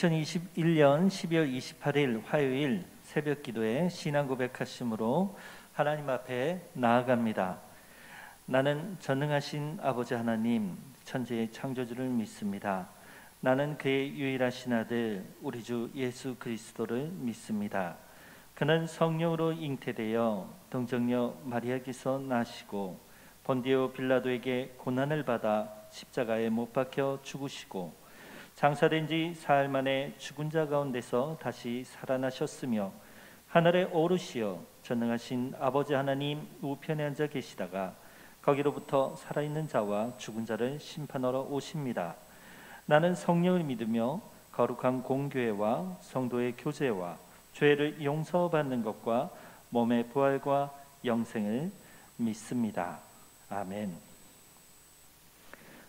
2021년 12월 28일 화요일 새벽 기도에 신앙 고백하심으로 하나님 앞에 나아갑니다. 나는 전능하신 아버지 하나님, 천지의 창조주를 믿습니다. 나는 그의 유일하신 아들 우리 주 예수 그리스도를 믿습니다. 그는 성령으로 잉태되어 동정녀 마리아께서 나시고 본디오 빌라도에게 고난을 받아 십자가에 못 박혀 죽으시고 장사된 지 사흘 만에 죽은 자 가운데서 다시 살아나셨으며 하늘에 오르시어 전능하신 아버지 하나님 우편에 앉아 계시다가 거기로부터 살아있는 자와 죽은 자를 심판하러 오십니다. 나는 성령을 믿으며 거룩한 공교회와 성도의 교제와 죄를 용서받는 것과 몸의 부활과 영생을 믿습니다. 아멘.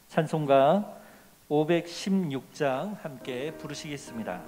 찬송가 516장 함께 부르시겠습니다.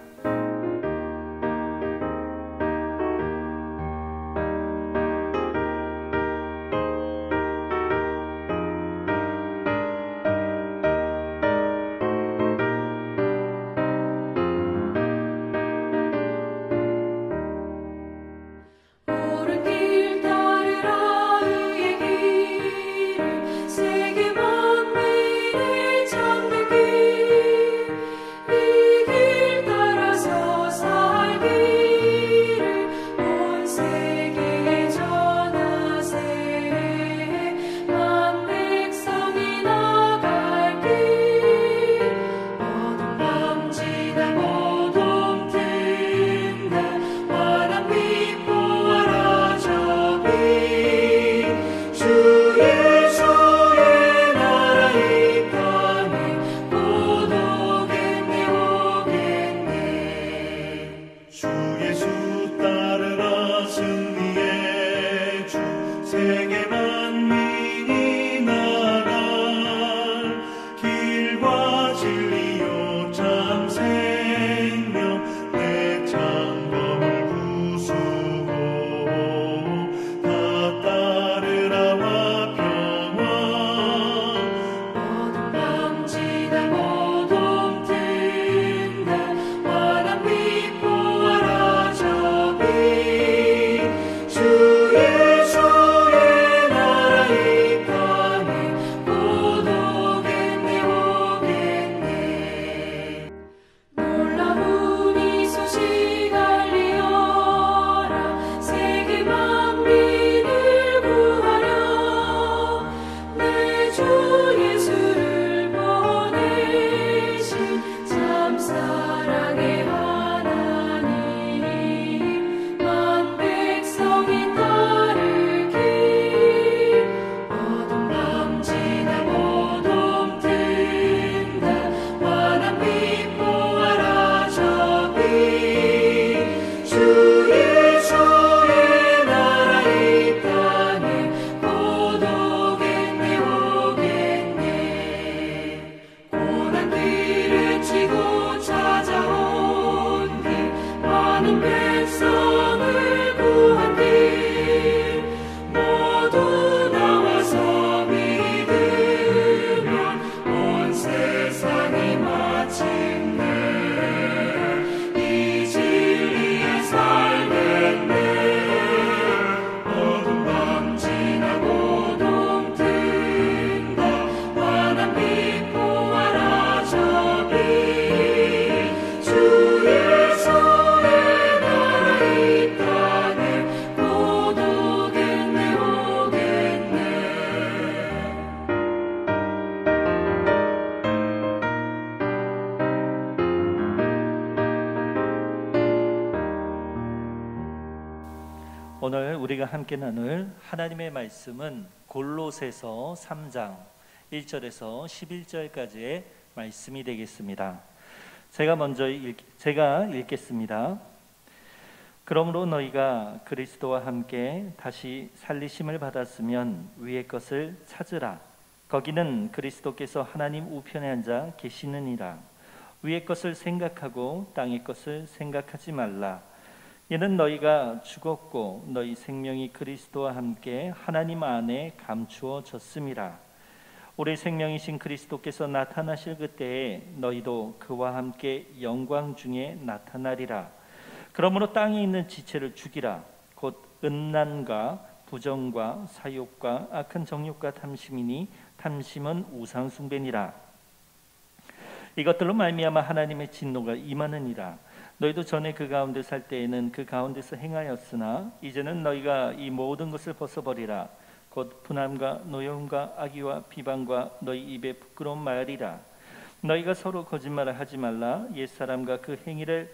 오늘 우리가 함께 나눌 하나님의 말씀은 골로새서 3장 1절에서 11절까지의 말씀이 되겠습니다. 제가 읽겠습니다. 그러므로 너희가 그리스도와 함께 다시 살리심을 받았으면 위의 것을 찾으라. 거기는 그리스도께서 하나님 우편에 앉아 계시느니라. 위의 것을 생각하고 땅의 것을 생각하지 말라. 이는 너희가 죽었고 너희 생명이 그리스도와 함께 하나님 안에 감추어졌음이라. 우리 생명이신 그리스도께서 나타나실 그때에 너희도 그와 함께 영광 중에 나타나리라. 그러므로 땅에 있는 지체를 죽이라. 곧 음란과 부정과 사욕과 악한 정욕과 탐심이니 탐심은 우상 숭배니라. 이것들로 말미암아 하나님의 진노가 임하느니라. 너희도 전에 그 가운데 살 때에는 그 가운데서 행하였으나 이제는 너희가 이 모든 것을 벗어버리라. 곧 분함과 노여움과 악의와 비방과 너희 입에 부끄러운 말이라. 너희가 서로 거짓말을 하지 말라. 옛사람과 그 행위를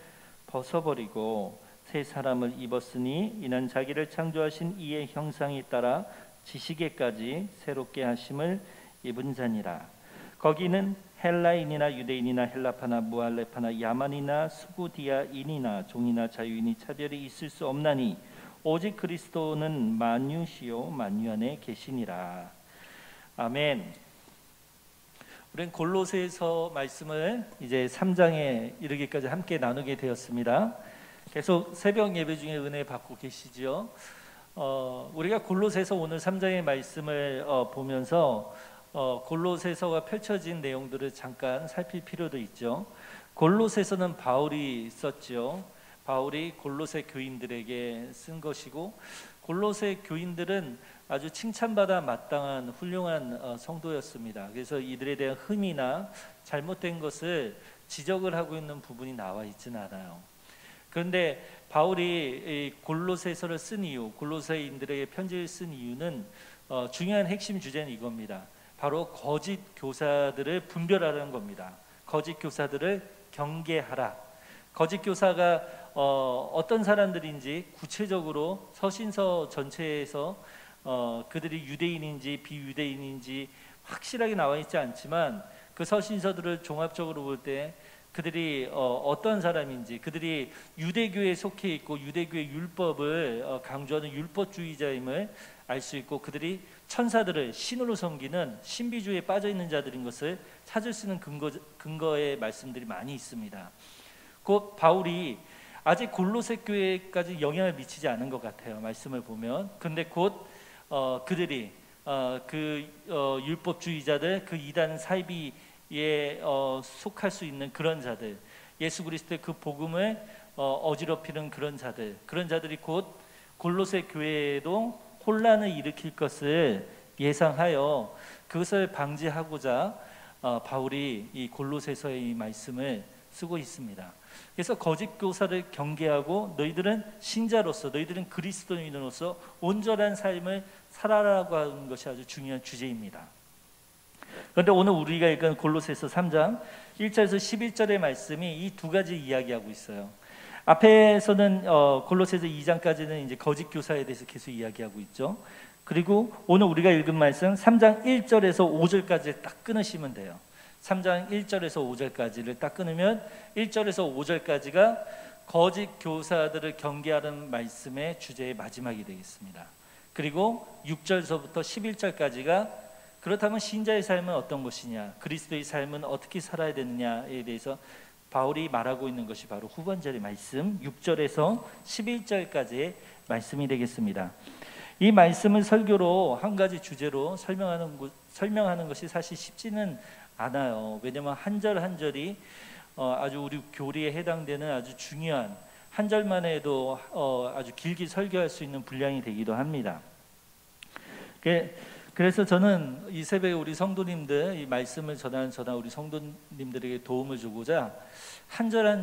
벗어버리고 새 사람을 입었으니 이는 자기를 창조하신 이의 형상에 따라 지식에까지 새롭게 하심을 입은 자니라. 거기는 헬라인이나 유대인이나 헬라파나 무할레파나 야만이나 수구디아인이나 종이나 자유인이 차별이 있을 수 없나니 오직 그리스도는 만유시요 만유 안에 계시니라. 아멘. 우리는 골로새서 말씀을 이제 3장에 이르기까지 함께 나누게 되었습니다. 계속 새벽 예배 중에 은혜 받고 계시죠. 우리가 골로새서 오늘 3장의 말씀을 보면서 골로새서가 펼쳐진 내용들을 잠깐 살필 필요도 있죠. 골로새서는 바울이 썼죠. 바울이 골로새 교인들에게 쓴 것이고, 골로새 교인들은 아주 칭찬받아 마땅한 훌륭한 성도였습니다. 그래서 이들에 대한 흠이나 잘못된 것을 지적을 하고 있는 부분이 나와 있지는 않아요. 그런데 바울이 골로새서를 쓴 이유, 골로새인들에게 편지를 쓴 이유는 중요한 핵심 주제는 이겁니다. 바로 거짓 교사들을 분별하라는 겁니다. 거짓 교사들을 경계하라. 거짓 교사가 어떤 사람들인지 구체적으로 서신서 전체에서 그들이 유대인인지 비유대인인지 확실하게 나와 있지 않지만 그 서신서들을 종합적으로 볼 때 그들이 어떤 사람인지, 그들이 유대교에 속해 있고 유대교의 율법을 강조하는 율법주의자임을 알 수 있고, 그들이 천사들을 신으로 섬기는 신비주의에 빠져 있는 자들인 것을 찾을 수 있는 근거의 말씀들이 많이 있습니다. 곧 바울이 아직 골로새 교회까지 영향을 미치지 않은 것 같아요, 말씀을 보면. 근데 곧 그들이 율법주의자들, 그 이단 사이비에 속할 수 있는 그런 자들, 예수 그리스도의 그 복음을 어지럽히는 그런 자들이 곧 골로새 교회에도 혼란을 일으킬 것을 예상하여 그것을 방지하고자 바울이 이 골로새서의 이 말씀을 쓰고 있습니다. 그래서 거짓 교사를 경계하고 너희들은 신자로서, 너희들은 그리스도인으로서 온전한 삶을 살아라고 하는 것이 아주 중요한 주제입니다. 그런데 오늘 우리가 읽은 골로새서 3장 1절에서 11절의 말씀이 이 두 가지 이야기하고 있어요. 앞에서는 골로새서 2장까지는 이제 거짓 교사에 대해서 계속 이야기하고 있죠. 그리고 오늘 우리가 읽은 말씀 3장 1절에서 5절까지 딱 끊으시면 돼요. 3장 1절에서 5절까지를 딱 끊으면 1절에서 5절까지가 거짓 교사들을 경계하는 말씀의 주제의 마지막이 되겠습니다. 그리고 6절서부터 11절까지가 그렇다면 신자의 삶은 어떤 것이냐, 그리스도의 삶은 어떻게 살아야 되느냐에 대해서 바울이 말하고 있는 것이 바로 후반절의 말씀 6절에서 11절까지의 말씀이 되겠습니다. 이 말씀을 설교로 한 가지 주제로 설명하는 것이 사실 쉽지는 않아요. 왜냐하면 한 절 한 절이 아주 우리 교리에 해당되는 아주 중요한, 한 절만 해도 아주 길게 설교할 수 있는 분량이 되기도 합니다. 그래서 저는 이 새벽에 우리 성도님들 이 말씀을 전하는 우리 성도님들에게 도움을 주고자 한 절 한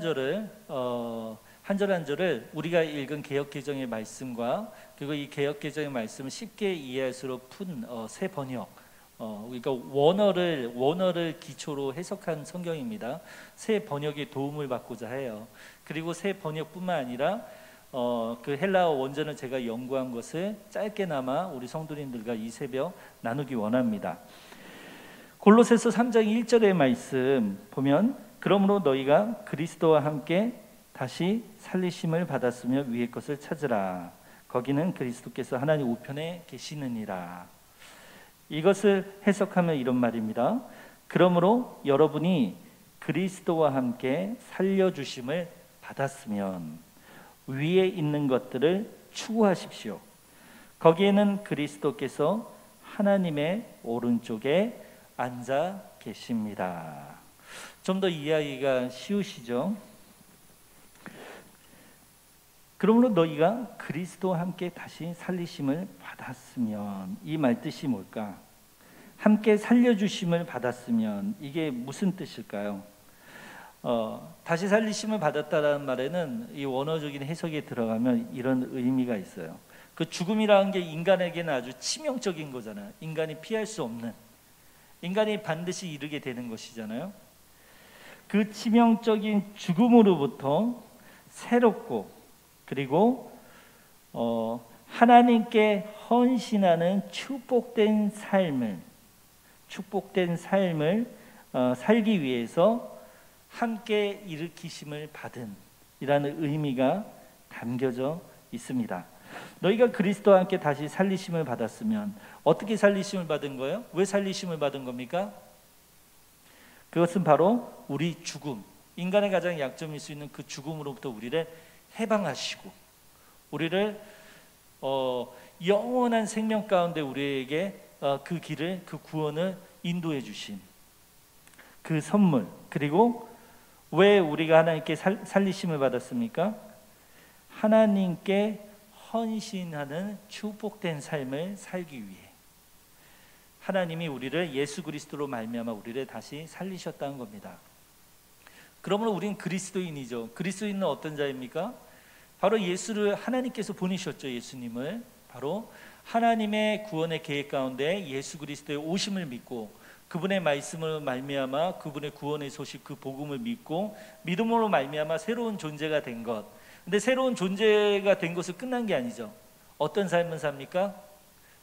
절을 우리가 읽은 개역개정의 말씀과 그리고 이 개역개정의 말씀을 쉽게 이해할 수 있도록 푼 새 번역, 그러니까 원어를 기초로 해석한 성경입니다. 새 번역의 도움을 받고자 해요. 그리고 새 번역뿐만 아니라 그 헬라어 원전을 제가 연구한 것을 짧게나마 우리 성도님들과 이 새벽 나누기 원합니다. 골로새서 3장 1절의 말씀 보면, 그러므로 너희가 그리스도와 함께 다시 살리심을 받았으며 위의 것을 찾으라. 거기는 그리스도께서 하나님 우편에 계시느니라. 이것을 해석하면 이런 말입니다. 그러므로 여러분이 그리스도와 함께 살려주심을 받았으면 위에 있는 것들을 추구하십시오. 거기에는 그리스도께서 하나님의 오른쪽에 앉아 계십니다. 좀 더 이해하기가 쉬우시죠? 그러므로 너희가 그리스도와 함께 다시 살리심을 받았으면, 이 말 뜻이 뭘까? 함께 살려주심을 받았으면 이게 무슨 뜻일까요? 다시 살리심을 받았다라는 말에는 이 원어적인 해석에 들어가면 이런 의미가 있어요. 그 죽음이라는 게 인간에게는 아주 치명적인 거잖아요. 인간이 피할 수 없는, 인간이 반드시 이르게 되는 것이잖아요. 그 치명적인 죽음으로부터 새롭고, 그리고 하나님께 헌신하는 축복된 삶을 살기 위해서 함께 일으키심을 받은 이라는 의미가 담겨져 있습니다. 너희가 그리스도와 함께 다시 살리심을 받았으면, 어떻게 살리심을 받은 거예요? 왜 살리심을 받은 겁니까? 그것은 바로 우리 죽음, 인간의 가장 약점일 수 있는 그 죽음으로부터 우리를 해방하시고, 우리를 영원한 생명 가운데 우리에게 그 길을, 그 구원을 인도해 주신 그 선물. 그리고 왜 우리가 하나님께 살리심을 받았습니까? 하나님께 헌신하는 축복된 삶을 살기 위해 하나님이 우리를 예수 그리스도로 말미암아 우리를 다시 살리셨다는 겁니다. 그러므로 우리는 그리스도인이죠. 그리스도인은 어떤 자입니까? 바로 예수를 하나님께서 보내셨죠. 예수님을 바로 하나님의 구원의 계획 가운데 예수 그리스도의 오심을 믿고, 그분의 말씀을 말미암아 그분의 구원의 소식, 그 복음을 믿고 믿음으로 말미암아 새로운 존재가 된 것. 근데 새로운 존재가 된 것은 끝난 게 아니죠. 어떤 삶을 삽니까?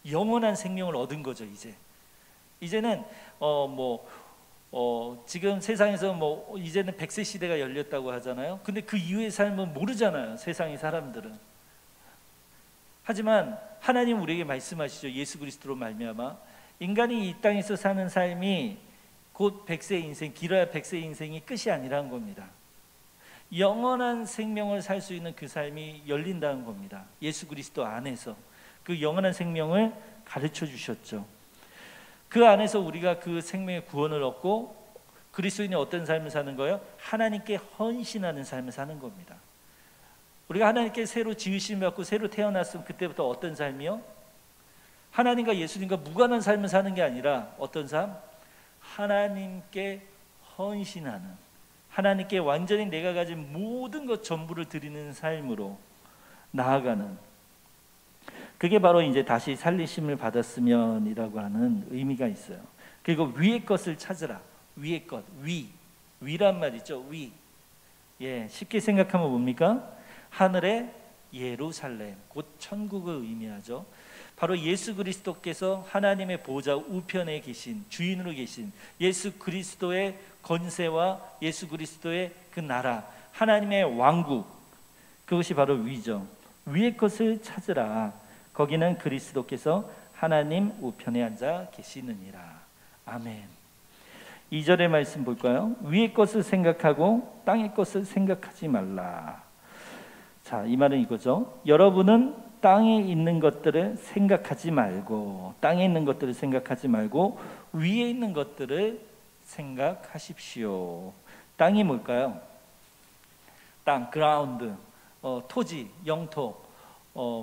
영원한 생명을 얻은 거죠. 이제는 지금 세상에서 이제는 100세 시대가 열렸다고 하잖아요. 근데 그 이후의 삶은 모르잖아요, 세상의 사람들은. 하지만 하나님 우리에게 말씀하시죠. 예수 그리스도로 말미암아 인간이 이 땅에서 사는 삶이 곧 100세 인생, 길어야 100세 인생이 끝이 아니라는 겁니다. 영원한 생명을 살 수 있는 그 삶이 열린다는 겁니다. 예수 그리스도 안에서 그 영원한 생명을 가르쳐 주셨죠. 그 안에서 우리가 그 생명의 구원을 얻고 그리스도인이 어떤 삶을 사는 거예요? 하나님께 헌신하는 삶을 사는 겁니다. 우리가 하나님께 새로 지으심 받고 새로 태어났으면 그때부터 어떤 삶이요? 하나님과 예수님과 무관한 삶을 사는 게 아니라 어떤 삶? 하나님께 헌신하는, 하나님께 완전히 내가 가진 모든 것 전부를 드리는 삶으로 나아가는, 그게 바로 이제 다시 살리심을 받았으면이라고 하는 의미가 있어요. 그리고 위의 것을 찾으라. 위의 것, 위란 말이죠. 쉽게 생각하면 뭡니까? 하늘의 예루살렘, 곧 천국을 의미하죠. 바로 예수 그리스도께서 하나님의 보좌 우편에 계신, 주인으로 계신 예수 그리스도의 권세와 예수 그리스도의 그 나라, 하나님의 왕국, 그것이 바로 위죠. 위의 것을 찾으라. 거기는 그리스도께서 하나님 우편에 앉아 계시느니라. 아멘. 2절의 말씀 볼까요? 위의 것을 생각하고 땅의 것을 생각하지 말라. 자, 이 말은 이거죠. 여러분은 땅에 있는 것들을 생각하지 말고, 위에 있는 것들을 생각하십시오. 땅이 뭘까요? 땅, 그라운드, 토지, 영토.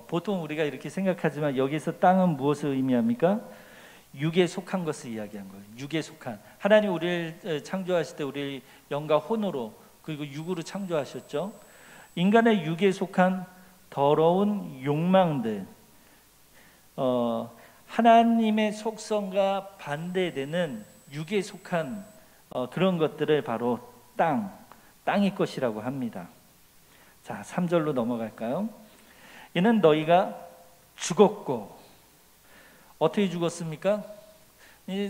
보통 우리가 이렇게 생각하지만 여기서 땅은 무엇을 의미합니까? 육에 속한 것을 이야기한 거예요. 육에 속한. 하나님 우리를 창조하실 때 우리를 영과 혼으로, 그리고 육으로 창조하셨죠. 인간의 육에 속한 더러운 욕망들, 하나님의 속성과 반대되는 육에 속한 그런 것들을 바로 땅의 것이라고 합니다. 자, 3절로 넘어갈까요? 이는 너희가 죽었고, 어떻게 죽었습니까?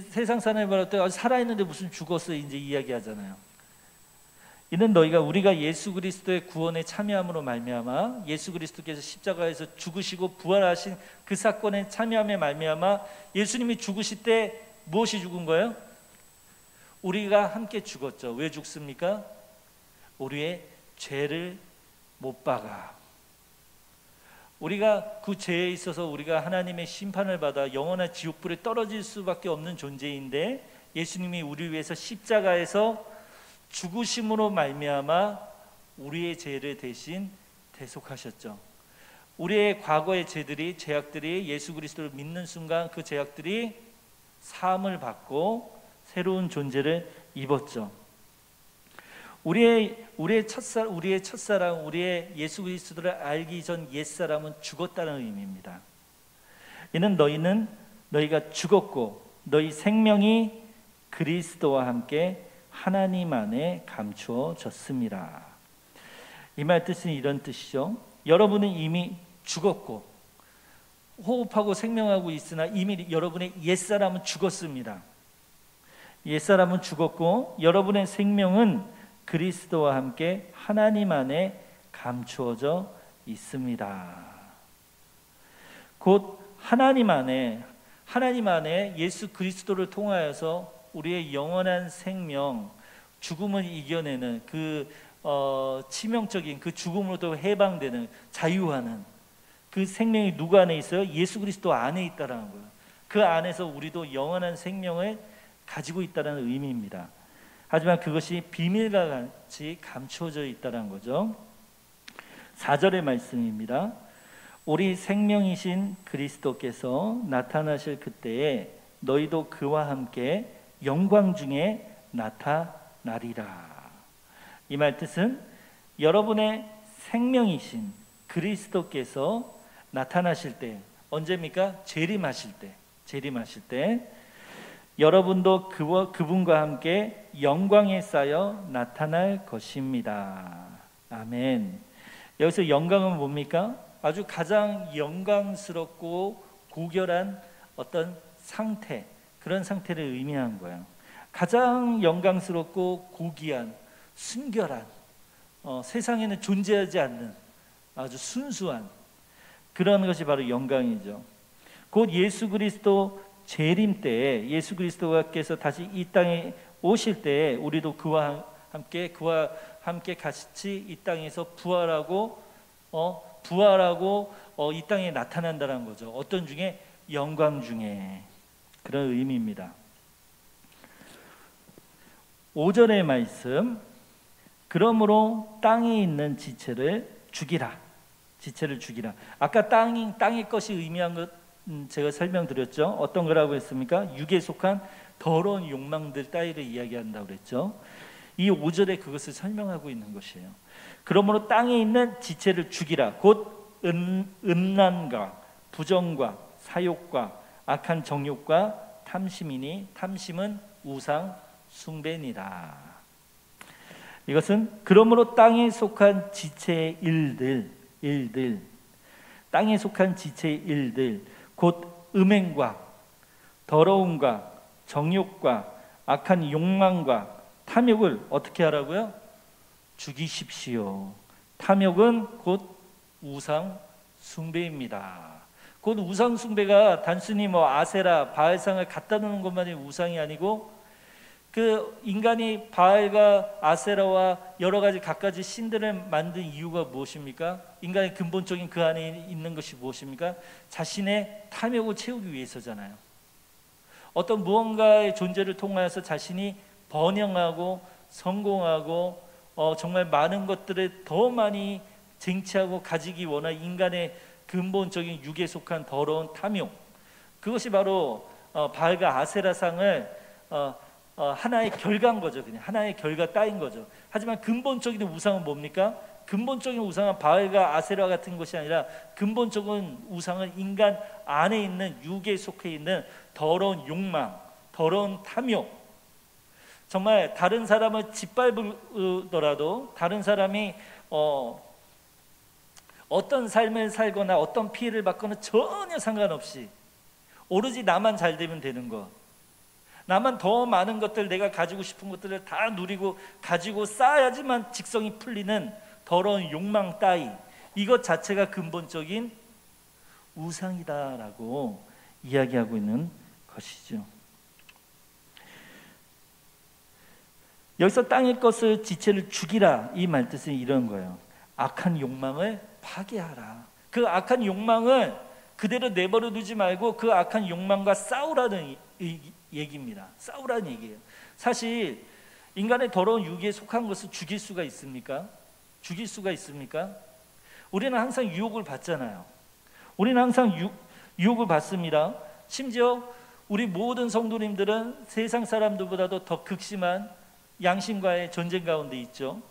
세상 사람이 말할 때 살아있는데 무슨 죽었어 이제 이야기하잖아요. 이는 너희가, 우리가 예수 그리스도의 구원에 참여함으로 말미암아, 예수 그리스도께서 십자가에서 죽으시고 부활하신 그 사건에 참여함에 말미암아, 예수님이 죽으실 때 무엇이 죽은 거예요? 우리가 함께 죽었죠. 왜 죽습니까? 우리의 죄를 못 박아. 우리가 그 죄에 있어서 우리가 하나님의 심판을 받아 영원한 지옥불에 떨어질 수밖에 없는 존재인데, 예수님이 우리 위해서 십자가에서 죽으심으로 말미암아 우리의 죄를 대신 대속하셨죠. 우리의 과거의 죄악들이 예수 그리스도를 믿는 순간 그 죄악들이 사함을 받고 새로운 존재를 입었죠. 우리의 첫사랑, 우리의 예수 그리스도를 알기 전 옛사람은 죽었다는 의미입니다. 이는 너희가 죽었고 너희 생명이 그리스도와 함께 하나님 안에 감추어졌습니다. 이 말 뜻은 이런 뜻이죠. 여러분은 이미 죽었고 호흡하고 생명하고 있으나 이미 여러분의 옛사람은 죽었습니다. 옛사람은 죽었고 여러분의 생명은 그리스도와 함께 하나님 안에 감추어져 있습니다. 곧 하나님 안에 예수 그리스도를 통하여서 우리의 영원한 생명, 죽음을 이겨내는 그 치명적인 그 죽음으로부터 해방되는, 자유하는 그 생명이 누구 안에 있어요? 예수 그리스도 안에 있다라는 거예요. 그 안에서 우리도 영원한 생명을 가지고 있다는 의미입니다. 하지만 그것이 비밀과 같이 감추어져 있다는 거죠. 4절의 말씀입니다. 우리 생명이신 그리스도께서 나타나실 그때에 너희도 그와 함께 영광 중에 나타나리라. 이 말 뜻은 여러분의 생명이신 그리스도께서 나타나실 때, 언제입니까? 재림하실 때 여러분도 그분과 함께 영광에 쌓여 나타날 것입니다. 아멘. 여기서 영광은 뭡니까? 아주 가장 영광스럽고 고결한 어떤 상태, 그런 상태를 의미하는 거예요. 가장 영광스럽고 고귀한, 순결한, 세상에는 존재하지 않는 아주 순수한 그런 것이 바로 영광이죠. 곧 예수 그리스도 재림 때에 예수 그리스도께서 다시 이 땅에 오실 때에 우리도 그와 함께 같이 이 땅에서 부활하고 이 땅에 나타난다는 거죠. 어떤 중에? 영광 중에. 그런 의미입니다. 5절의 말씀, 그러므로 땅에 있는 지체를 죽이라. 아까 땅의 것이 의미한 것 제가 설명드렸죠. 어떤 거라고 했습니까? 육에 속한 더러운 욕망들 따위를 이야기한다고 그랬죠. 이 5절에 그것을 설명하고 있는 것이에요. 그러므로 땅에 있는 지체를 죽이라. 곧 음란과 부정과 사욕과 악한 정욕과 탐심이니 탐심은 우상 숭배니라. 이것은 그러므로 땅에 속한 지체의 일들, 땅에 속한 지체의 일들, 곧 음행과 더러움과 정욕과 악한 욕망과 탐욕을 어떻게 하라고요? 죽이십시오. 탐욕은 곧 우상 숭배입니다. 곧 우상 숭배가 단순히 아세라, 바알상을 갖다 놓는 것만이 우상이 아니고 그 인간이 바알과 아세라와 여러 가지 갖가지 신들을 만든 이유가 무엇입니까? 인간의 근본적인 그 안에 있는 것이 무엇입니까? 자신의 탐욕을 채우기 위해서잖아요. 어떤 무언가의 존재를 통하여서 자신이 번영하고 성공하고 정말 많은 것들을 더 많이 쟁취하고 가지기 원하는 인간의 근본적인 육에 속한 더러운 탐욕, 그것이 바로 바알과 아세라상을 하나의 결과인 거죠. 그냥 하나의 결과 따인 거죠. 하지만 근본적인 우상은 뭡니까? 근본적인 우상은 바알과 아세라 같은 것이 아니라 근본적인 우상은 인간 안에 있는, 육에 속해 있는 더러운 욕망, 더러운 탐욕. 정말 다른 사람을 짓밟더라도, 다른 사람이 어떤 삶을 살거나 어떤 피해를 받거나 전혀 상관없이 오로지 나만 잘 되면 되는 것, 나만 더 많은 것들, 내가 가지고 싶은 것들을 다 누리고 가지고 쌓아야지만 직성이 풀리는 더러운 욕망 따위, 이것 자체가 근본적인 우상이다라고 이야기하고 있는 것이죠. 여기서 땅의 것을, 지체를 죽이라, 이 말뜻은 이런 거예요. 악한 욕망을 파괴하라. 그 악한 욕망을 그대로 내버려 두지 말고 그 악한 욕망과 싸우라는 얘기입니다. 싸우라는 얘기예요. 사실 인간의 더러운 육에 속한 것을 죽일 수가 있습니까? 죽일 수가 있습니까? 우리는 항상 유혹을 받잖아요. 우리는 항상 유혹을 받습니다. 심지어 우리 모든 성도님들은 세상 사람들보다도 더 극심한 양심과의 전쟁 가운데 있죠.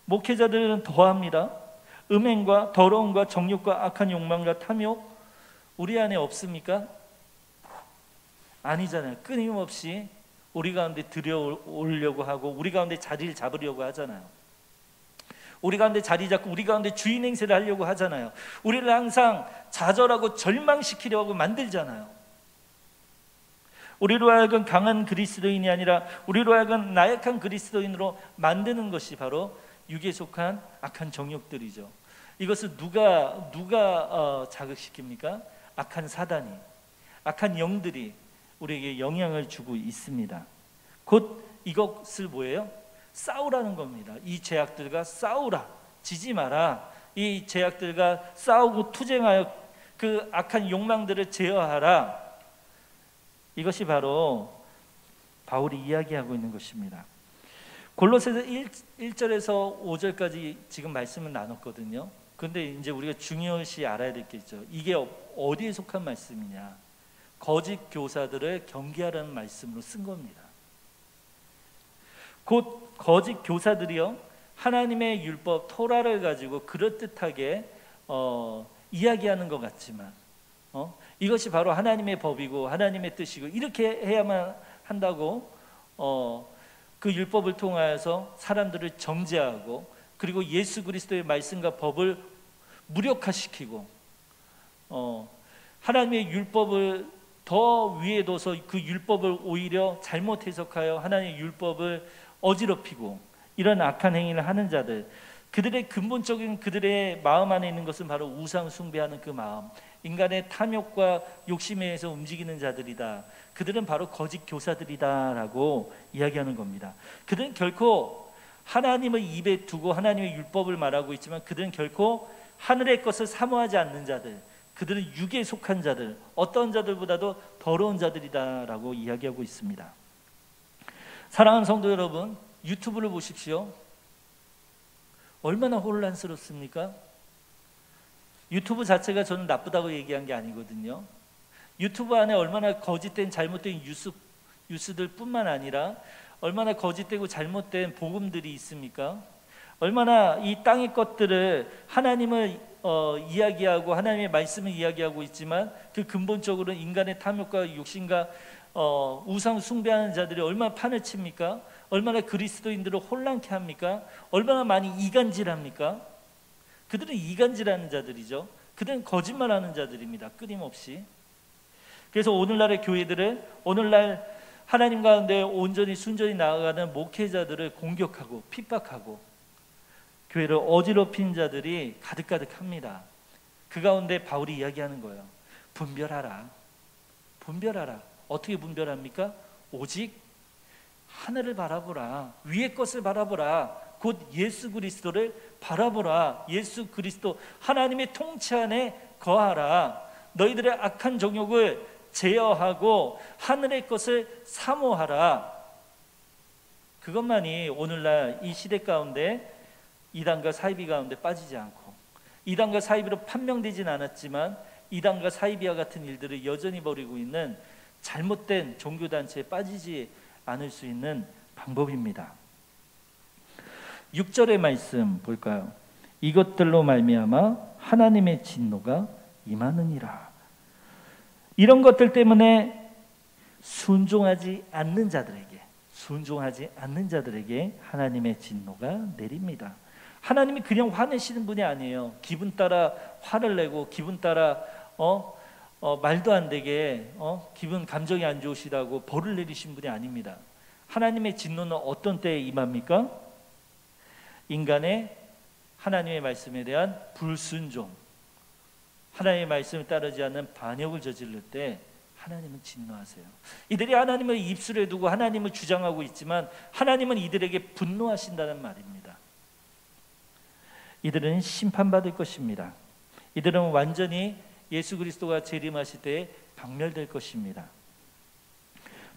목회자들은 더합니다. 음행과 더러움과 정욕과 악한 욕망과 탐욕 우리 안에 없습니까? 아니잖아요. 끊임없이 우리 가운데 들여오려고 하고 우리 가운데 자리를 잡으려고 하잖아요. 우리 가운데 자리 잡고 우리 가운데 주인 행세를 하려고 하잖아요. 우리를 항상 좌절하고 절망시키려고 만들잖아요. 우리로 하여금 강한 그리스도인이 아니라 우리로 하여금 나약한 그리스도인으로 만드는 것이 바로 육에 속한 악한 정욕들이죠. 이것을 누가 자극시킵니까? 악한 사단이, 악한 영들이 우리에게 영향을 주고 있습니다. 곧 이것을 뭐예요? 싸우라는 겁니다. 이 죄악들과 싸우라, 지지 마라. 이 죄악들과 싸우고 투쟁하여 그 악한 욕망들을 제어하라. 이것이 바로 바울이 이야기하고 있는 것입니다. 골로새서 1절에서 5절까지 지금 말씀을 나눴거든요. 그런데 이제 우리가 중요시 알아야 될 게 있죠. 이게 어디에 속한 말씀이냐? 거짓 교사들을 경계하라는 말씀으로 쓴 겁니다. 곧 거짓 교사들이요, 하나님의 율법 토라를 가지고 그럴듯하게 이야기하는 것 같지만 이것이 바로 하나님의 법이고 하나님의 뜻이고 이렇게 해야만 한다고 그 율법을 통하여서 사람들을 정죄하고 그리고 예수 그리스도의 말씀과 법을 무력화시키고 하나님의 율법을 더 위에 둬서 그 율법을 오히려 잘못 해석하여 하나님의 율법을 어지럽히고 이런 악한 행위를 하는 자들, 그들의 근본적인 그들의 마음 안에 있는 것은 바로 우상 숭배하는 그 마음, 인간의 탐욕과 욕심에 의해서 움직이는 자들이다. 그들은 바로 거짓 교사들이다라고 이야기하는 겁니다. 그들은 결코 하나님을 입에 두고 하나님의 율법을 말하고 있지만 그들은 결코 하늘의 것을 사모하지 않는 자들, 그들은 육에 속한 자들, 어떤 자들보다도 더러운 자들이다라고 이야기하고 있습니다. 사랑하는 성도 여러분, 유튜브를 보십시오. 얼마나 혼란스럽습니까? 유튜브 자체가 저는 나쁘다고 얘기한 게 아니거든요. 유튜브 안에 얼마나 거짓된 잘못된 뉴스들 뿐만 아니라 얼마나 거짓되고 잘못된 복음들이 있습니까? 얼마나 이 땅의 것들을 하나님을 이야기하고 하나님의 말씀을 이야기하고 있지만 그 근본적으로 인간의 탐욕과 욕심과 우상 숭배하는 자들이 얼마나 판을 칩니까? 얼마나 그리스도인들을 혼란케 합니까? 얼마나 많이 이간질합니까? 그들은 이간질하는 자들이죠. 그들은 거짓말하는 자들입니다. 끊임없이. 그래서 오늘날의 교회들은 오늘날 하나님 가운데 온전히 순전히 나아가는 목회자들을 공격하고 핍박하고 교회를 어지럽힌 자들이 가득가득합니다. 그 가운데 바울이 이야기하는 거예요. 분별하라. 분별하라. 어떻게 분별합니까? 오직 하늘을 바라보라. 위의 것을 바라보라. 곧 예수 그리스도를 바라보라. 예수 그리스도 하나님의 통치 안에 거하라. 너희들의 악한 정욕을 제어하고 하늘의 것을 사모하라. 그것만이 오늘날 이 시대 가운데 이단과 사이비 가운데 빠지지 않고 이단과 사이비로 판명되진 않았지만 이단과 사이비와 같은 일들을 여전히 벌이고 있는 잘못된 종교단체에 빠지지 않을 수 있는 방법입니다. 6절의 말씀 볼까요? 이것들로 말미암아 하나님의 진노가 임하느니라. 이런 것들 때문에 순종하지 않는 자들에게 하나님의 진노가 내립니다. 하나님이 그냥 화내시는 분이 아니에요. 기분 따라 화를 내고 기분 따라 말도 안 되게 기분 감정이 안 좋으시다고 벌을 내리신 분이 아닙니다. 하나님의 진노는 어떤 때에 임합니까? 인간의 하나님의 말씀에 대한 불순종, 하나님의 말씀을 따르지 않는 반역을 저지를 때 하나님은 진노하세요. 이들이 하나님을 입술에 두고 하나님을 주장하고 있지만 하나님은 이들에게 분노하신다는 말입니다. 이들은 심판받을 것입니다. 이들은 완전히 예수 그리스도가 재림하실 때에 박멸될 것입니다.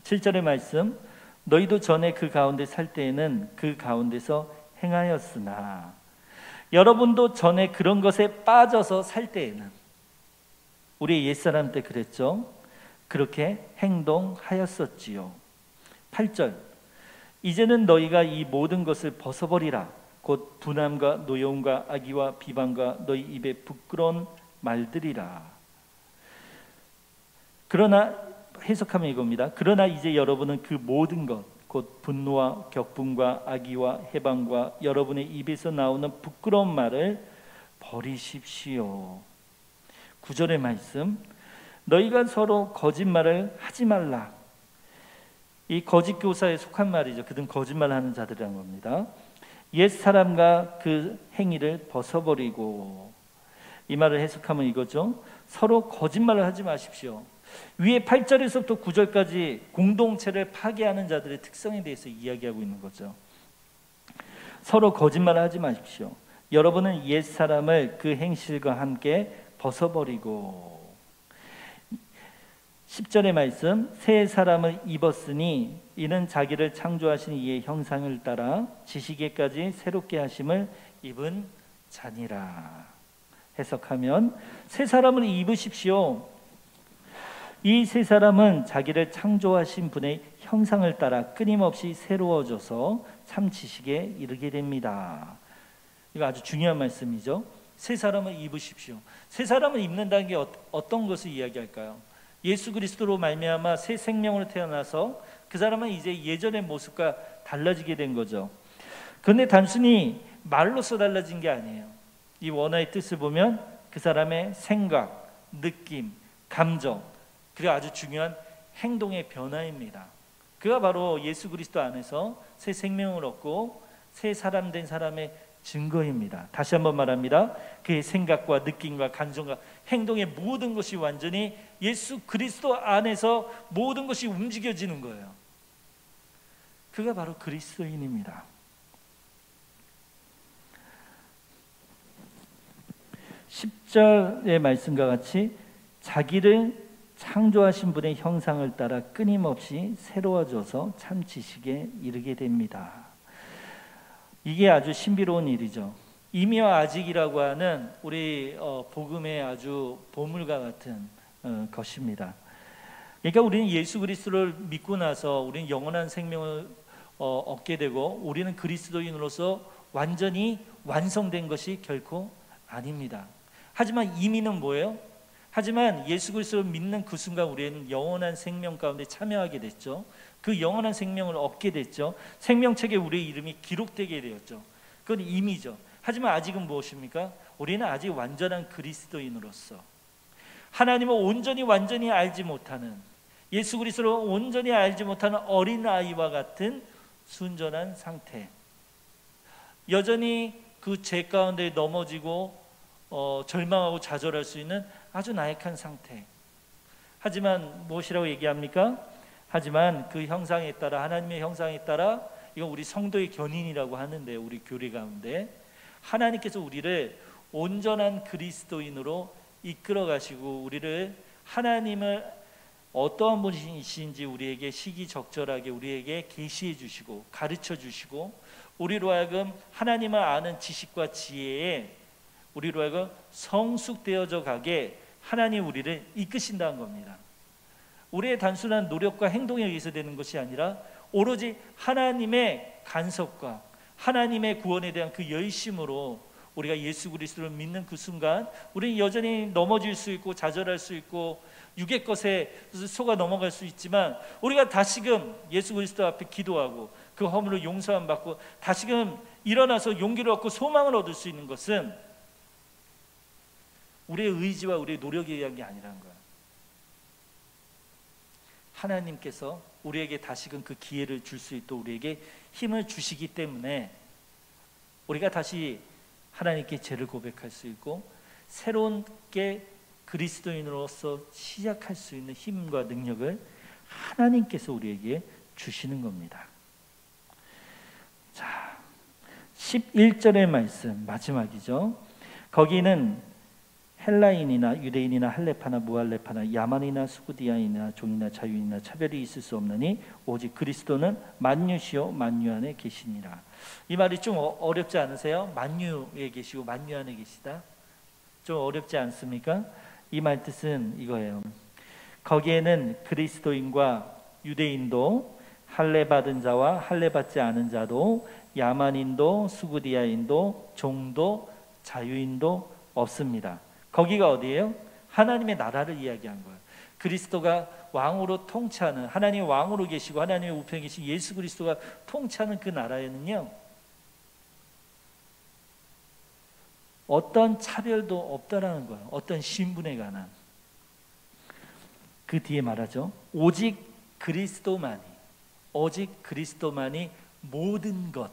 7절의 말씀, 너희도 전에 그 가운데 살 때에는 그 가운데서 행하였으나, 여러분도 전에 그런 것에 빠져서 살 때에는, 우리 옛사람 때 그랬죠. 그렇게 행동하였었지요. 8절, 이제는 너희가 이 모든 것을 벗어버리라. 곧 분함과 노여움과 악의와 비방과 너희 입에 부끄러운 말들이라. 그러나, 해석하면 이겁니다. 그러나 이제 여러분은 그 모든 것, 곧 분노와 격분과 악의와 해방과 여러분의 입에서 나오는 부끄러운 말을 버리십시오. 9절의 말씀, 너희가 서로 거짓말을 하지 말라. 이 거짓 교사에 속한 말이죠. 그들은 거짓말하는 자들이라는 겁니다. 옛 사람과 그 행위를 벗어버리고, 이 말을 해석하면 이거죠. 서로 거짓말을 하지 마십시오. 위에 8절에서부터 9절까지 공동체를 파괴하는 자들의 특성에 대해서 이야기하고 있는 거죠. 서로 거짓말을 하지 마십시오. 여러분은 옛 사람을 그 행실과 함께 벗어버리고, 10절의 말씀, 새 사람을 입었으니 이는 자기를 창조하신 이의 형상을 따라 지식에까지 새롭게 하심을 입은 자니라. 해석하면 새 사람을 입으십시오. 이 새 사람은 자기를 창조하신 분의 형상을 따라 끊임없이 새로워져서 참 지식에 이르게 됩니다. 이거 아주 중요한 말씀이죠. 새 사람을 입으십시오. 새 사람을 입는다는 게 어떤 것을 이야기할까요? 예수 그리스도로 말미암아 새 생명으로 태어나서 그 사람은 이제 예전의 모습과 달라지게 된 거죠. 그런데 단순히 말로서 달라진 게 아니에요. 이 원어의 뜻을 보면 그 사람의 생각, 느낌, 감정, 그리고 아주 중요한 행동의 변화입니다. 그가 바로 예수 그리스도 안에서 새 생명을 얻고 새 사람 된 사람의 증거입니다. 다시 한번 말합니다. 그의 생각과 느낌과 감정과 행동의 모든 것이 완전히 예수 그리스도 안에서 모든 것이 움직여지는 거예요. 그가 바로 그리스도인입니다. 10절의 말씀과 같이 자기를 창조하신 분의 형상을 따라 끊임없이 새로워져서 참 지식에 이르게 됩니다. 이게 아주 신비로운 일이죠. 이미와 아직이라고 하는 우리 복음의 아주 보물과 같은 것입니다. 그러니까 우리는 예수 그리스도를 믿고 나서 우리는 영원한 생명을 얻게 되고 우리는 그리스도인으로서 완전히 완성된 것이 결코 아닙니다. 하지만 이미는 뭐예요? 하지만 예수 그리스도를 믿는 그 순간 우리는 영원한 생명 가운데 참여하게 됐죠. 그 영원한 생명을 얻게 됐죠. 생명책에 우리의 이름이 기록되게 되었죠. 그건 임의죠. 하지만 아직은 무엇입니까? 우리는 아직 완전한 그리스도인으로서 하나님을 온전히 완전히 알지 못하는, 예수 그리스도를 온전히 알지 못하는 어린아이와 같은 순전한 상태, 여전히 그 죄 가운데 넘어지고 절망하고 좌절할 수 있는 아주 나약한 상태. 하지만 무엇이라고 얘기합니까? 하지만 그 형상에 따라, 하나님의 형상에 따라, 이건 우리 성도의 견인이라고 하는데, 우리 교리 가운데 하나님께서 우리를 온전한 그리스도인으로 이끌어 가시고 우리를, 하나님을 어떠한 분이신지 우리에게 시기적절하게 우리에게 계시해 주시고 가르쳐 주시고, 우리로 하여금 하나님을 아는 지식과 지혜에 우리로 하여금 성숙되어져 가게 하나님 우리를 이끄신다는 겁니다. 우리의 단순한 노력과 행동에 의해서 되는 것이 아니라 오로지 하나님의 간섭과 하나님의 구원에 대한 그 열심으로 우리가 예수 그리스도를 믿는 그 순간 우리는 여전히 넘어질 수 있고 좌절할 수 있고 육의 것에 속아 넘어갈 수 있지만, 우리가 다시금 예수 그리스도 앞에 기도하고 그 허물을 용서함 받고 다시금 일어나서 용기를 얻고 소망을 얻을 수 있는 것은 우리의 의지와 우리의 노력에 의한 게 아니라는 거예요. 하나님께서 우리에게 다시금 그 기회를 줄 수 있도록 우리에게 힘을 주시기 때문에 우리가 다시 하나님께 죄를 고백할 수 있고 새로운 게 그리스도인으로서 시작할 수 있는 힘과 능력을 하나님께서 우리에게 주시는 겁니다. 자, 11절의 말씀 마지막이죠. 거기는 헬라인이나 유대인이나 할레파나 무할레파나 야만이나 수구디아이나 종이나 자유인이나 차별이 있을 수 없느니 오직 그리스도는 만유시요 만유 안에 계시니라. 이 말이 좀 어렵지 않으세요? 만유에 계시고 만유 안에 계시다. 좀 어렵지 않습니까? 이 말 뜻은 이거예요. 거기에는 그리스도인과 유대인도, 할례 받은 자와 할례 받지 않은 자도, 야만인도 수구디아인도, 종도 자유인도 없습니다. 거기가 어디예요? 하나님의 나라를 이야기한 거예요. 그리스도가 왕으로 통치하는, 하나님의 왕으로 계시고 하나님의 우편에 계신 예수 그리스도가 통치하는 그 나라에는요, 어떤 차별도 없다라는 거예요. 어떤 신분에 관한. 그 뒤에 말하죠. 오직 그리스도만이, 오직 그리스도만이 모든 것,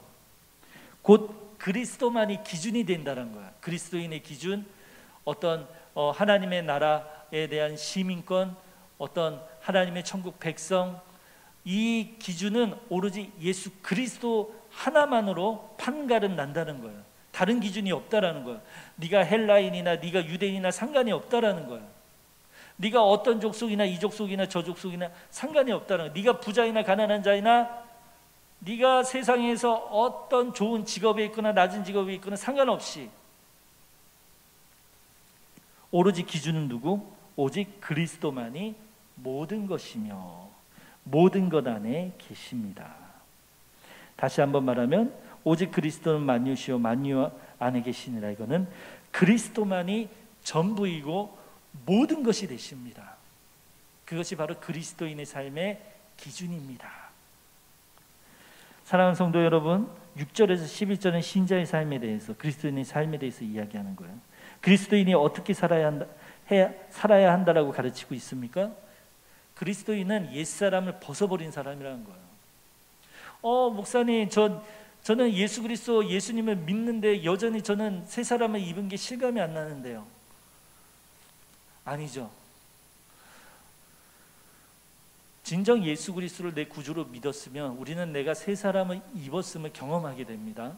곧 그리스도만이 기준이 된다는 거야. 그리스도인의 기준, 어떤 하나님의 나라에 대한 시민권, 어떤 하나님의 천국 백성, 이 기준은 오로지 예수 그리스도 하나만으로 판가름 난다는 거예요. 다른 기준이 없다라는 거예요. 네가 헬라인이나 네가 유대인이나 상관이 없다라는 거예요. 네가 어떤 족속이나 이 족속이나 저 족속이나 상관이 없다는 거예요. 네가 부자이나 가난한 자이나 네가 세상에서 어떤 좋은 직업에 있거나 낮은 직업에 있거나 상관없이 오로지 기준은 누구? 오직 그리스도만이 모든 것이며 모든 것 안에 계십니다. 다시 한번 말하면 오직 그리스도는 만유시요 만유 안에 계시니라. 이거는 그리스도만이 전부이고 모든 것이 되십니다. 그것이 바로 그리스도인의 삶의 기준입니다. 사랑하는 성도 여러분, 6절에서 11절은 신자의 삶에 대해서, 그리스도인의 삶에 대해서 이야기하는 거예요. 그리스도인이 어떻게 살아야 한다라고 가르치고 있습니까? 그리스도인은 옛사람을 벗어버린 사람이라는 거예요. 목사님, 저는 예수 그리스도 예수님을 믿는데 여전히 저는 새 사람을 입은 게 실감이 안 나는데요. 아니죠. 진정 예수 그리스도를 내 구주로 믿었으면 우리는 내가 새 사람을 입었음을 경험하게 됩니다.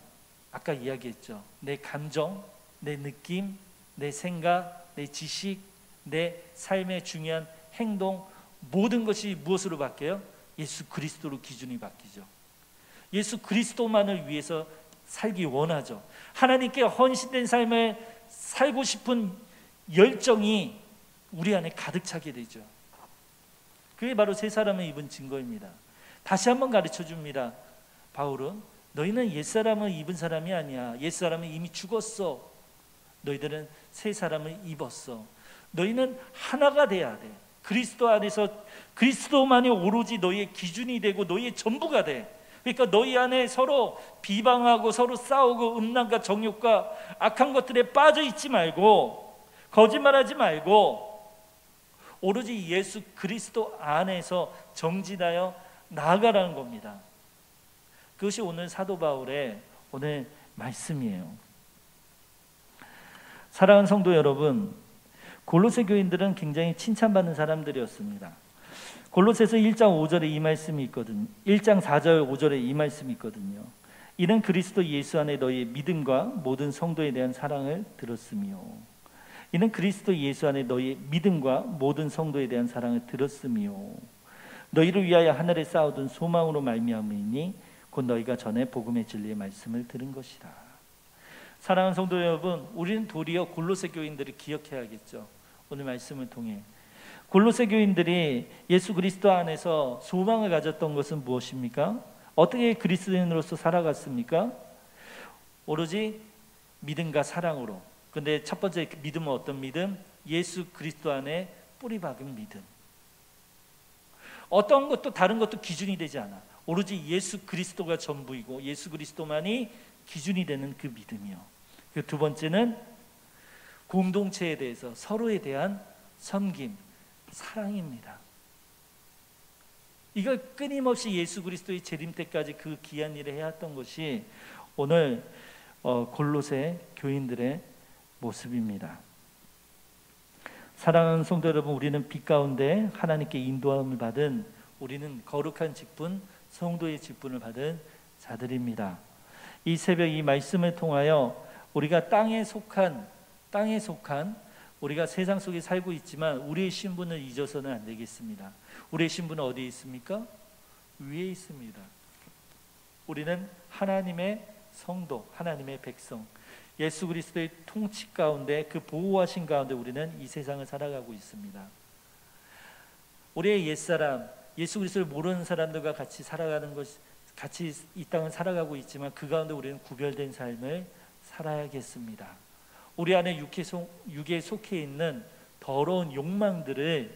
아까 이야기했죠. 내 감정, 내 느낌, 내 생각, 내 지식, 내 삶의 중요한 행동, 모든 것이 무엇으로 바뀌어요? 예수 그리스도로 기준이 바뀌죠. 예수 그리스도만을 위해서 살기 원하죠. 하나님께 헌신된 삶을 살고 싶은 열정이 우리 안에 가득 차게 되죠. 그게 바로 새 사람을 입은 증거입니다. 다시 한번 가르쳐 줍니다. 바울은 너희는 옛사람을 입은 사람이 아니야. 옛사람은 이미 죽었어. 너희들은 새 사람을 입었어. 너희는 하나가 돼야 돼. 그리스도 안에서 그리스도만이 오로지 너희의 기준이 되고 너희의 전부가 돼. 그러니까 너희 안에 서로 비방하고 서로 싸우고 음란과 정욕과 악한 것들에 빠져 있지 말고, 거짓말하지 말고 오로지 예수 그리스도 안에서 정진하여 나아가라는 겁니다. 그것이 오늘 사도 바울의 오늘 말씀이에요. 사랑하는 성도 여러분, 골로새 교인들은 굉장히 칭찬받는 사람들이었습니다. 골로새서 1장 5절에 이 말씀이 있거든요. 1장 4절 5절에 이 말씀이 있거든요. 이는 그리스도 예수 안에 너희의 믿음과 모든 성도에 대한 사랑을 들었으며, 이는 그리스도 예수 안에 너희의 믿음과 모든 성도에 대한 사랑을 들었으며 너희를 위하여 하늘에 쌓아둔 소망으로 말미암으니 곧 너희가 전에 복음의 진리의 말씀을 들은 것이라. 사랑하는 성도 여러분, 우리는 도리어 골로새 교인들을 기억해야겠죠. 오늘 말씀을 통해 골로새 교인들이 예수 그리스도 안에서 소망을 가졌던 것은 무엇입니까? 어떻게 그리스도인으로서 살아갔습니까? 오로지 믿음과 사랑으로. 근데 첫 번째 믿음은 어떤 믿음? 예수 그리스도 안에 뿌리 박은 믿음. 어떤 것도 다른 것도 기준이 되지 않아. 오로지 예수 그리스도가 전부이고 예수 그리스도만이 기준이 되는 그 믿음이요. 그 두 번째는 공동체에 대해서 서로에 대한 섬김, 사랑입니다. 이걸 끊임없이 예수 그리스도의 재림 때까지 그 귀한 일을 해왔던 것이 오늘 골로새 교인들의 모습입니다. 사랑하는 성도 여러분, 우리는 빛 가운데 하나님께 인도함을 받은, 우리는 거룩한 직분, 성도의 직분을 받은 자들입니다. 이 새벽 이 말씀을 통하여 우리가 땅에 속한 우리가 세상 속에 살고 있지만 우리의 신분을 잊어서는 안 되겠습니다. 우리의 신분은 어디에 있습니까? 위에 있습니다. 우리는 하나님의 성도, 하나님의 백성, 예수 그리스도의 통치 가운데, 그 보호하신 가운데 우리는 이 세상을 살아가고 있습니다. 우리의 옛사람, 예수 그리스도를 모르는 사람들과 같이 살아가는 것, 같이 이 땅을 살아가고 있지만 그 가운데 우리는 구별된 삶을 살아야겠습니다. 우리 안에 육에 속해 있는 더러운 욕망들을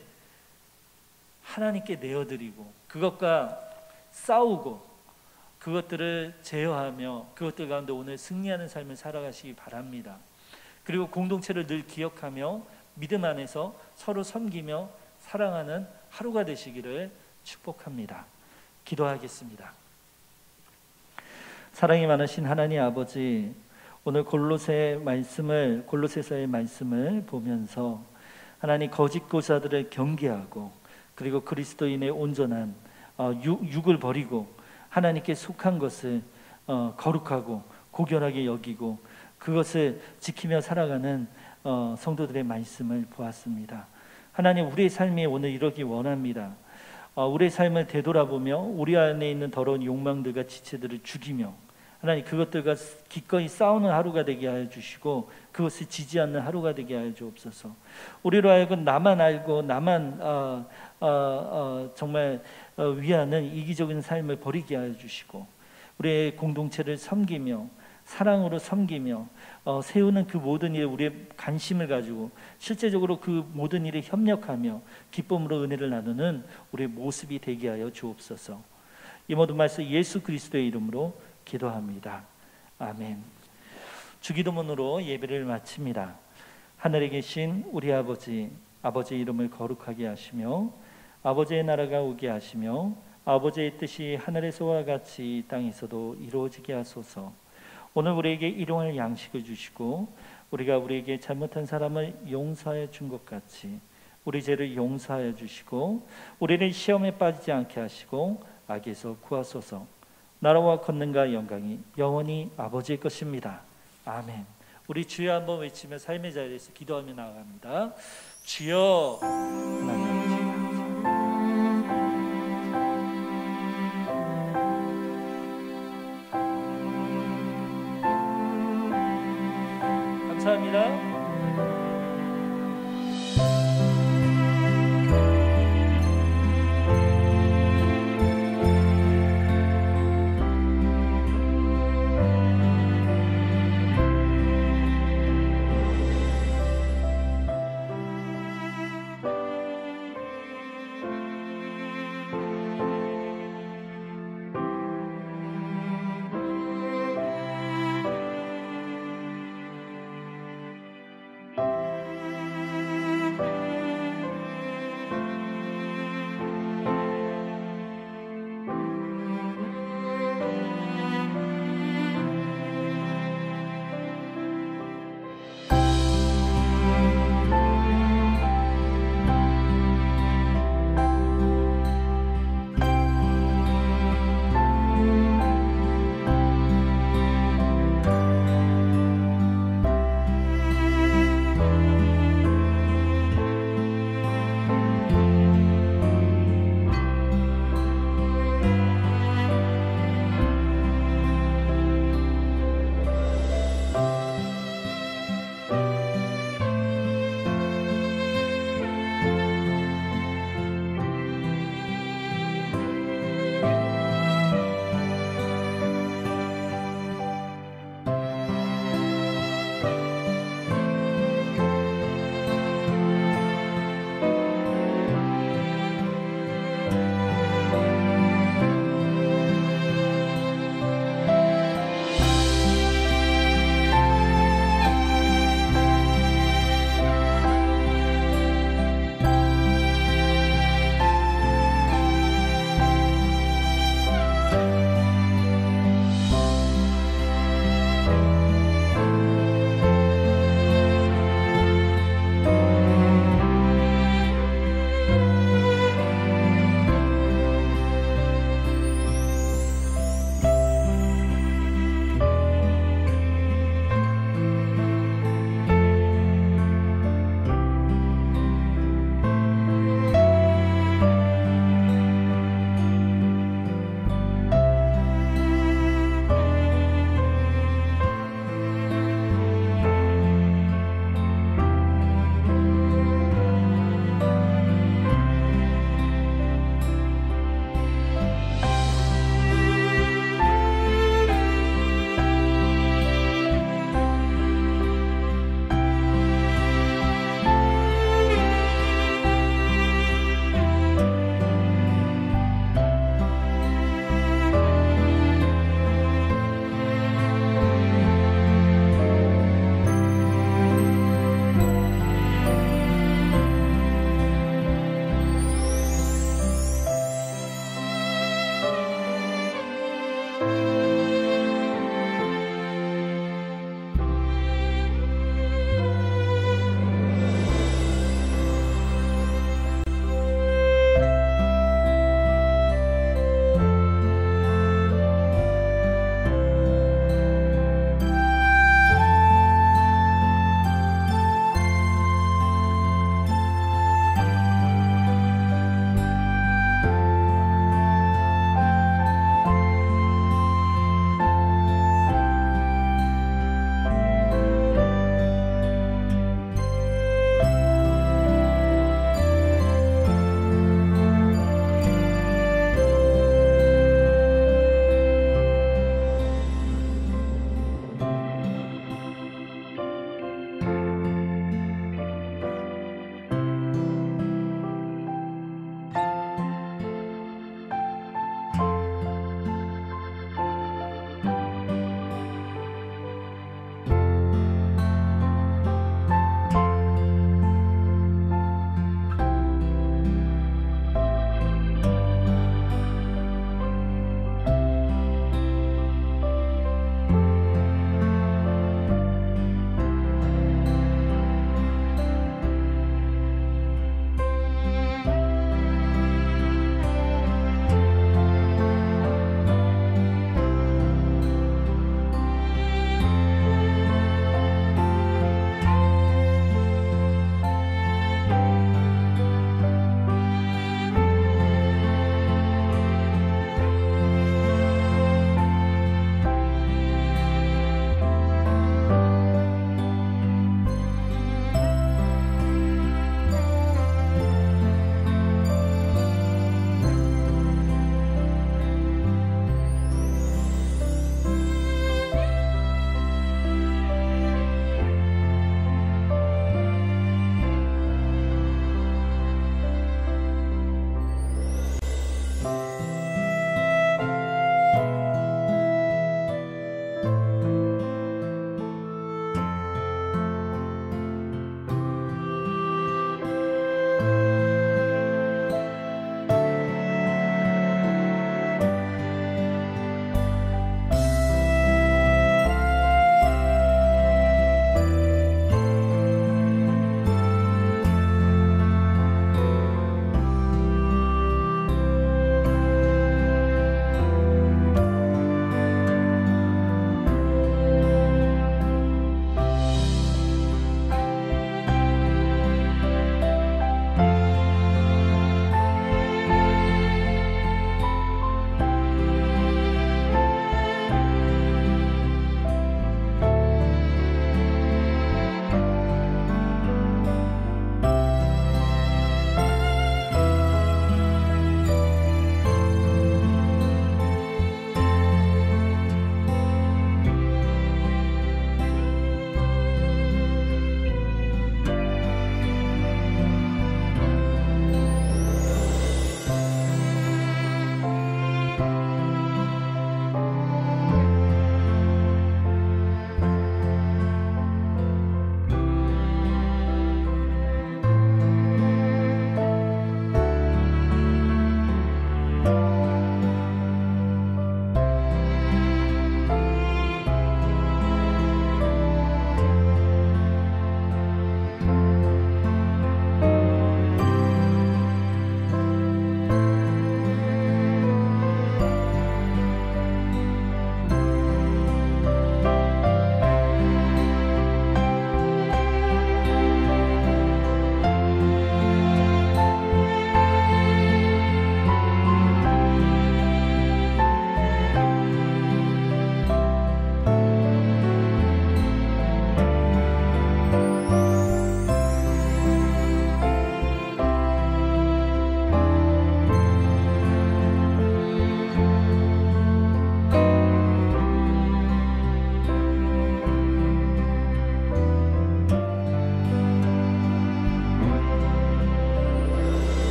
하나님께 내어드리고 그것과 싸우고 그것들을 제어하며 그것들 가운데 오늘 승리하는 삶을 살아가시기 바랍니다. 그리고 공동체를 늘 기억하며 믿음 안에서 서로 섬기며 사랑하는 하루가 되시기를 축복합니다. 기도하겠습니다. 사랑이 많으신 하나님 아버지, 오늘 골로새서의 말씀을 보면서 하나님 거짓 교사들을 경계하고 그리고 그리스도인의 온전한 육을 버리고 하나님께 속한 것을 거룩하고 고결하게 여기고 그것을 지키며 살아가는 성도들의 말씀을 보았습니다. 하나님, 우리의 삶이 오늘 이러기 원합니다. 우리의 삶을 되돌아보며 우리 안에 있는 더러운 욕망들과 지체들을 죽이며 하나님 그것들과 기꺼이 싸우는 하루가 되게 하여 주시고 그것을 지지 않는 하루가 되게 하여 주옵소서. 우리로 하여금 나만 알고 나만 정말 위하는 이기적인 삶을 버리게 하여 주시고 우리의 공동체를 섬기며 사랑으로 섬기며 세우는 그 모든 일에 우리의 관심을 가지고 실제적으로 그 모든 일에 협력하며 기쁨으로 은혜를 나누는 우리의 모습이 되게 하여 주옵소서. 이 모든 말씀 예수 그리스도의 이름으로 기도합니다. 아멘. 주기도문으로 예배를 마칩니다. 하늘에 계신 우리 아버지, 아버지의 이름을 거룩하게 하시며 아버지의 나라가 오게 하시며 아버지의 뜻이 하늘에서와 같이 땅에서도 이루어지게 하소서. 오늘 우리에게 일용할 양식을 주시고 우리가 우리에게 잘못한 사람을 용서하여 준 것 같이 우리 죄를 용서하여 주시고 우리를 시험에 빠지지 않게 하시고 악에서 구하소서. 나라와 권능과 영광이 영원히 아버지의 것입니다. 아멘. 우리 주여 한번 외치며 삶의 자리에서 기도하며 나아갑니다. 주여. 하나님.